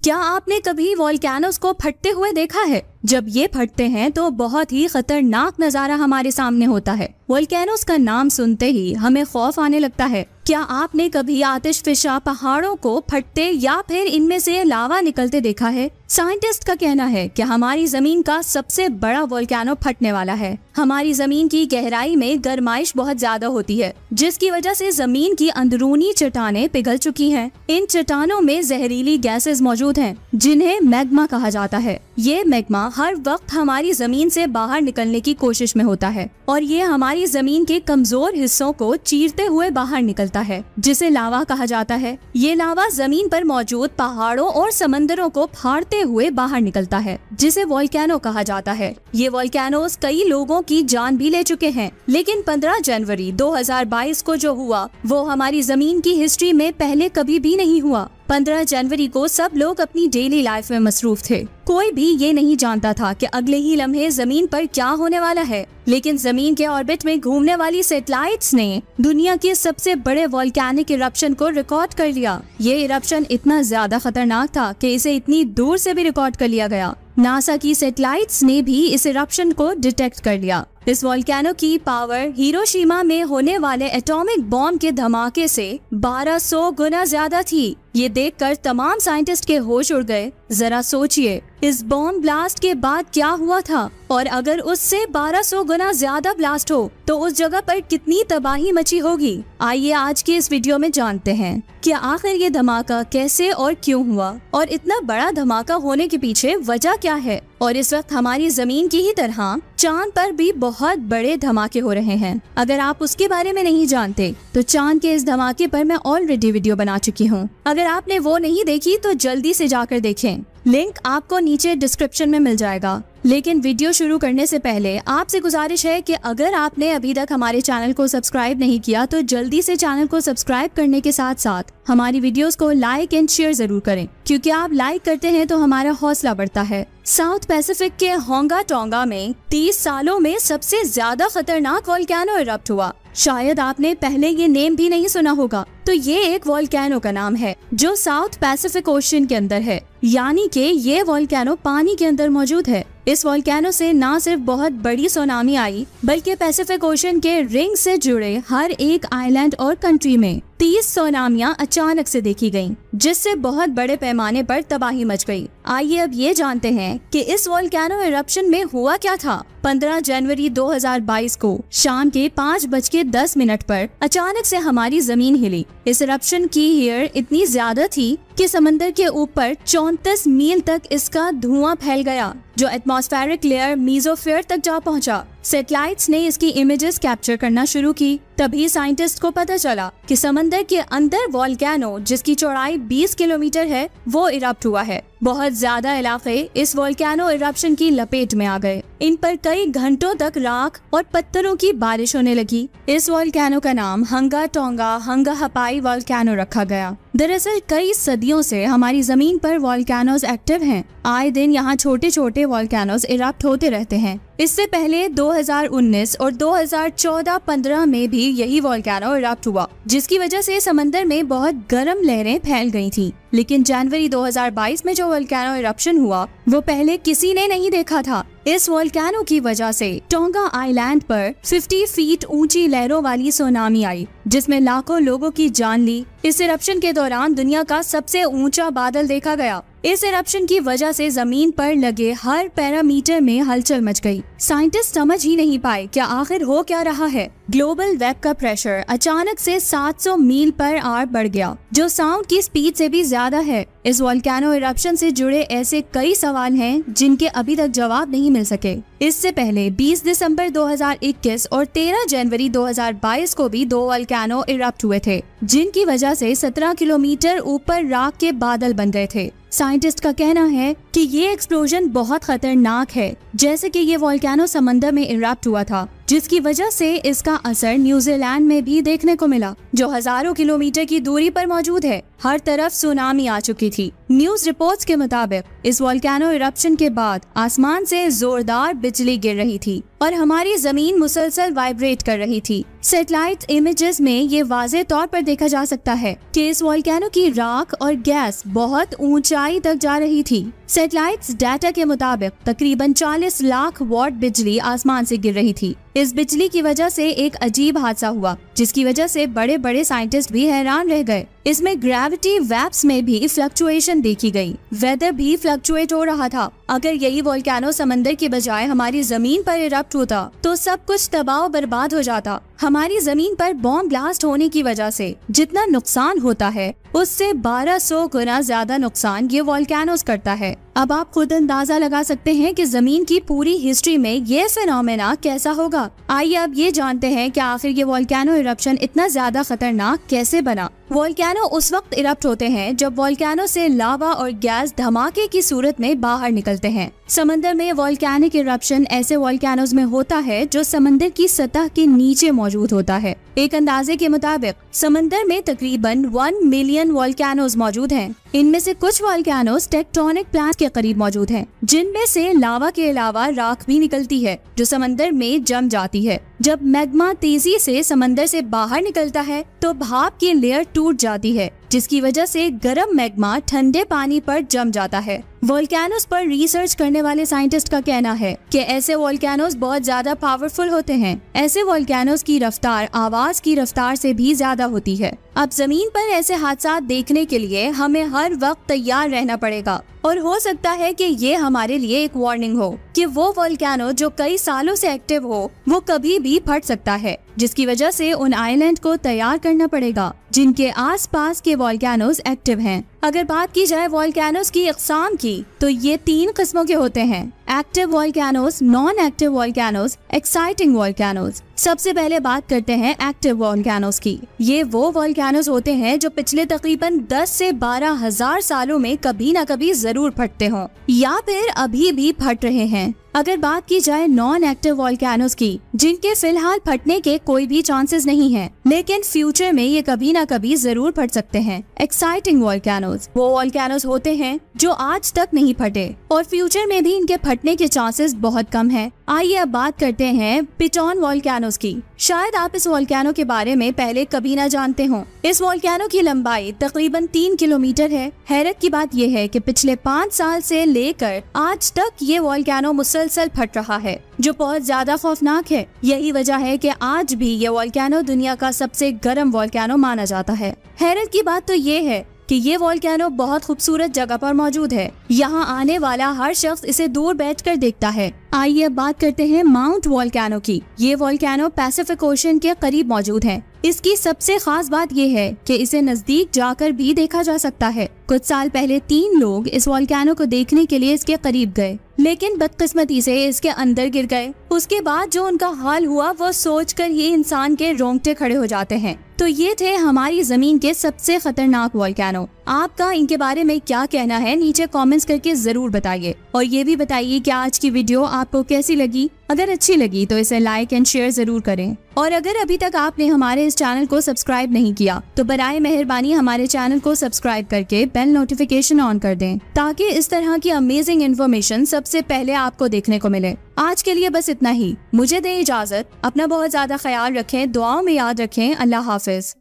क्या आपने कभी वोल्केनोस को फटते हुए देखा है? जब ये फटते हैं तो बहुत ही खतरनाक नजारा हमारे सामने होता है। वोल्केनोस का नाम सुनते ही हमें खौफ आने लगता है। क्या आपने कभी आतिशफिशा पहाड़ों को फटते या फिर इनमें से लावा निकलते देखा है? साइंटिस्ट का कहना है कि हमारी जमीन का सबसे बड़ा वोल्केनो फटने वाला है। हमारी जमीन की गहराई में गर्माइश बहुत ज्यादा होती है, जिसकी वजह से जमीन की अंदरूनी चट्टानें पिघल चुकी हैं। इन चट्टानों में जहरीली गैसेस मौजूद हैं, जिन्हें मैग्मा कहा जाता है। ये मैग्मा हर वक्त हमारी जमीन से बाहर निकलने की कोशिश में होता है और ये हमारी जमीन के कमजोर हिस्सों को चीरते हुए बाहर निकलता है, जिसे लावा कहा जाता है। ये लावा जमीन पर मौजूद पहाड़ों और समंदरों को फाड़ते हुए बाहर निकलता है, जिसे वोल्केनो कहा जाता है। ये वोल्केनोस कई लोगों की जान भी ले चुके हैं, लेकिन 15 जनवरी 2022 को जो हुआ वो हमारी जमीन की हिस्ट्री में पहले कभी भी नहीं हुआ। 15 जनवरी को सब लोग अपनी डेली लाइफ में मसरूफ थे। कोई भी ये नहीं जानता था कि अगले ही लम्हे जमीन पर क्या होने वाला है, लेकिन जमीन के ऑर्बिट में घूमने वाली सैटेलाइट्स ने दुनिया के सबसे बड़े वोल्केनिक इरप्शन को रिकॉर्ड कर लिया। ये इरप्शन इतना ज्यादा खतरनाक था कि इसे इतनी दूर से भी रिकॉर्ड कर लिया गया। नासा की सैटेलाइट्स ने भी इस इरप्शन को डिटेक्ट कर लिया। इस वोल्केनो की पावर हिरोशिमा में होने वाले एटॉमिक बॉम्ब के धमाके से 1200 गुना ज्यादा थी। ये देखकर तमाम साइंटिस्ट के होश उड़ गए। जरा सोचिए, इस बॉम्ब ब्लास्ट के बाद क्या हुआ था, और अगर उससे 1200 गुना ज्यादा ब्लास्ट हो तो उस जगह पर कितनी तबाही मची होगी। आइए आज के इस वीडियो में जानते हैं कि आखिर ये धमाका कैसे और क्यों हुआ, और इतना बड़ा धमाका होने के पीछे वजह क्या है। और इस वक्त हमारी जमीन की ही तरह चांद पर भी बहुत बड़े धमाके हो रहे हैं। अगर आप उसके बारे में नहीं जानते तो चांद के इस धमाके पर मैं ऑलरेडी वीडियो बना चुकी हूँ। अगर आपने वो नहीं देखी तो जल्दी से जाकर देखें, लिंक आपको नीचे डिस्क्रिप्शन में मिल जाएगा। लेकिन वीडियो शुरू करने से पहले आपसे गुजारिश है कि अगर आपने अभी तक हमारे चैनल को सब्सक्राइब नहीं किया तो जल्दी से चैनल को सब्सक्राइब करने के साथ साथ हमारी वीडियोस को लाइक एंड शेयर जरूर करें, क्योंकि आप लाइक करते हैं तो हमारा हौसला बढ़ता है। साउथ पैसिफिक के होंगा टोंगा में 30 सालों में सबसे ज्यादा खतरनाक वोल्केनो इरप्ट हुआ। शायद आपने पहले ये नेम भी नहीं सुना होगा। तो ये एक वोल्केनो का नाम है जो साउथ पैसिफिक ओशन के अंदर है, यानी कि ये वोल्केनो पानी के अंदर मौजूद है। इस वोल्केनो से न सिर्फ बहुत बड़ी सुनामी आई, बल्कि पैसिफिक ओशन के रिंग से जुड़े हर एक आइलैंड और कंट्री में 30 सुनामियां अचानक से देखी गईं, जिससे बहुत बड़े पैमाने पर तबाही मच गई। आइए अब ये जानते हैं कि इस वोल्केनो इरप्शन में हुआ क्या था। 15 जनवरी 2022 को शाम के 5:10 पर अचानक से हमारी जमीन हिली। इस इरप्शन की हियर इतनी ज्यादा थी कि समंदर के ऊपर 34 मील तक इसका धुआं फैल गया, जो एटमॉस्फेरिक लेयर मीजोस्फीयर तक जा पहुंचा। सैटेलाइट्स ने इसकी इमेजेस कैप्चर करना शुरू की। तभी साइंटिस्ट को पता चला कि समंदर के अंदर वोल्केनो, जिसकी चौड़ाई 20 किलोमीटर है, वो इरप्ट हुआ है। बहुत ज्यादा इलाके इस वोल्केनो इरप्शन की लपेट में आ गए। इन पर कई घंटों तक राख और पत्थरों की बारिश होने लगी। इस वोल्केनो का नाम हंगा टोंगा हंगा हपाई वोल्केनो रखा गया। दरअसल कई सदियों से हमारी जमीन पर वोल्केनोस एक्टिव हैं। आए दिन यहाँ छोटे छोटे वोल्केनोस इरप्ट होते रहते हैं। इससे पहले 2019 और 2014-15 में भी यही वोल्केनो इरप्ट हुआ, जिसकी वजह से समंदर में बहुत गर्म लहरें फैल गई थी। लेकिन जनवरी 2022 में जो वोल्केनो इरप्शन हुआ वो पहले किसी ने नहीं देखा था। इस वोल्केनो की वजह से टोंगा आइलैंड पर 50 फीट ऊंची लहरों वाली सुनामी आई, जिसमें लाखों लोगों की जान ली। इस इरप्शन के दौरान दुनिया का सबसे ऊंचा बादल देखा गया। इस इरप्शन की वजह से जमीन पर लगे हर पैरामीटर में हलचल मच गई। साइंटिस्ट समझ ही नहीं पाए कि आखिर हो क्या रहा है। ग्लोबल वेब का प्रेशर अचानक से 700 मील पर आवर बढ़ गया, जो साउंड की स्पीड से भी ज्यादा है। इस वोल्केनो इरप्शन से जुड़े ऐसे कई सवाल हैं जिनके अभी तक जवाब नहीं मिल सके। इससे पहले 20 दिसंबर 2021 और 13 जनवरी 2022 को भी 2 वोल्केनो इरप्ट हुए थे, जिनकी वजह से 17 किलोमीटर ऊपर राख के बादल बन गए थे। साइंटिस्ट का कहना है कि ये एक्सप्लोजन बहुत खतरनाक है, जैसे कि ये वोल्केनो समंदर में इरप्ट हुआ था, जिसकी वजह से इसका असर न्यूजीलैंड में भी देखने को मिला, जो हजारों किलोमीटर की दूरी पर मौजूद है। हर तरफ सुनामी आ चुकी थी। न्यूज रिपोर्ट्स के मुताबिक इस वोल्केनो इरप्शन के बाद आसमान से जोरदार बिजली गिर रही थी और हमारी जमीन मुसलसल वाइब्रेट कर रही थी। सैटेलाइट इमेजेस में ये वाज़ेह तौर पर देखा जा सकता है कि इस वोल्केनो की राख और गैस बहुत ऊंचाई तक जा रही थी। सैटेलाइट्स डाटा के मुताबिक तकरीबन 40 लाख वॉट बिजली आसमान से गिर रही थी। इस बिजली की वजह से एक अजीब हादसा हुआ, जिसकी वजह से बड़े बड़े साइंटिस्ट भी हैरान रह गए। इसमें ग्रेविटी वेव्स में भी फ्लक्चुएशन देखी गई, वेदर भी फ्लक्चुएट हो रहा था। अगर यही वोल्केनो समंदर के बजाय हमारी जमीन पर इरप्ट होता तो सब कुछ तबाह बर्बाद हो जाता। हमारी जमीन पर बॉम्ब ब्लास्ट होने की वजह से जितना नुकसान होता है उससे 1200 गुना ज्यादा नुकसान ये वोल्केनोस करता है। अब आप खुद अंदाजा लगा सकते हैं कि जमीन की पूरी हिस्ट्री में ये फिनोमेना कैसा होगा। आइए अब ये जानते हैं कि आखिर ये वोल्केनो इरप्शन इतना ज्यादा खतरनाक कैसे बना। वोल्केनो उस वक्त इरप्ट होते हैं जब वोल्केनो से लावा और गैस धमाके की सूरत में बाहर निकलते हैं। समंदर में वोल्केनिक इरप्शन ऐसे वोल्केनोस में होता है जो समंदर की सतह के नीचे मौजूद होता है। एक अंदाजे के मुताबिक समंदर में तकरीबन 1 मिलियन वोल्केनोस मौजूद हैं। इनमें से कुछ वोल्केनोस टेक्टोनिक प्लेट्स के करीब मौजूद हैं, जिनमें से लावा के अलावा राख भी निकलती है जो समंदर में जम जाती है। जब मैग्मा तेजी से समंदर से बाहर निकलता है तो भाप की लेयर टूट जाती है, जिसकी वजह से गर्म मैग्मा ठंडे पानी पर जम जाता है। वोल्केनोस पर रिसर्च करने वाले साइंटिस्ट का कहना है कि ऐसे वोल्केनोस बहुत ज्यादा पावरफुल होते हैं। ऐसे वोल्केनोस की रफ्तार आवाज की रफ्तार से भी ज्यादा होती है। अब जमीन पर ऐसे हादसा देखने के लिए हमें हर वक्त तैयार रहना पड़ेगा, और हो सकता है कि ये हमारे लिए एक वार्निंग हो कि वो वोल्केनो जो कई सालों से एक्टिव हो वो कभी भी फट सकता है, जिसकी वजह से उन आइलैंड को तैयार करना पड़ेगा जिनके आसपास के वोल्केनोस एक्टिव हैं। अगर बात की जाए वोल्केनोस की अक़साम की तो ये 3 किस्मों के होते हैं: active volcanoes, non active volcanoes, exciting volcanoes. सबसे पहले बात करते हैं एक्टिव वोल्केनोस की। ये वो वोल्केनोस होते हैं जो पिछले तकरीबन 10 से 12 हजार सालों में कभी न कभी जरूर फटते हों या फिर अभी भी फट रहे हैं। अगर बात की जाए नॉन एक्टिव वोल्केनोस की, जिनके फिलहाल फटने के कोई भी चांसेस नहीं हैं, लेकिन फ्यूचर में ये कभी ना कभी जरूर फट सकते हैं। एक्साइटिंग वोल्केनोस वो वोल्केनोस होते हैं जो आज तक नहीं फटे और फ्यूचर में भी इनके फटने के चांसेस बहुत कम हैं। आइए अब बात करते हैं पिटॉन वोल्केनोस की। शायद आप इस वोल्केनो के बारे में पहले कभी ना जानते हों। इस वोल्केनो की लंबाई तकरीबन 3 किलोमीटर है। हैरत की बात यह है कि पिछले 5 साल से लेकर आज तक ये वोल्केनो मुसलसल फट रहा है, जो बहुत ज्यादा खौफनाक है। यही वजह है कि आज भी ये वोल्केनो दुनिया का सबसे गर्म वोल्केनो माना जाता है। हैरत की बात तो ये है कि ये वोल्केनो बहुत खूबसूरत जगह पर मौजूद है। यहाँ आने वाला हर शख्स इसे दूर बैठकर देखता है। आइए अब बात करते हैं माउंट वोल्केनो की। ये वोल्केनो पैसिफिक ओशन के करीब मौजूद है। इसकी सबसे खास बात यह है कि इसे नजदीक जाकर भी देखा जा सकता है। कुछ साल पहले 3 लोग इस वोल्केनो को देखने के लिए इसके करीब गए, लेकिन बदकिस्मती से इसके अंदर गिर गए। उसके बाद जो उनका हाल हुआ वो सोचकर ही इंसान के रोंगटे खड़े हो जाते हैं। तो ये थे हमारी जमीन के सबसे खतरनाक वोल्केनो। आपका इनके बारे में क्या कहना है नीचे कमेंट्स करके जरूर बताइए, और ये भी बताइए कि आज की वीडियो आपको कैसी लगी। अगर अच्छी लगी तो इसे लाइक एंड शेयर जरूर करें, और अगर अभी तक आपने हमारे इस चैनल को सब्सक्राइब नहीं किया तो बराए मेहरबानी हमारे चैनल को सब्सक्राइब करके बेल नोटिफिकेशन ऑन कर दें, ताकि इस तरह की अमेजिंग इन्फॉर्मेशन सबसे पहले आपको देखने को मिले। आज के लिए बस इतना ही। मुझे दें इजाजत। अपना बहुत ज्यादा ख्याल रखें, दुआओं में याद रखें। अल्लाह हाफिज।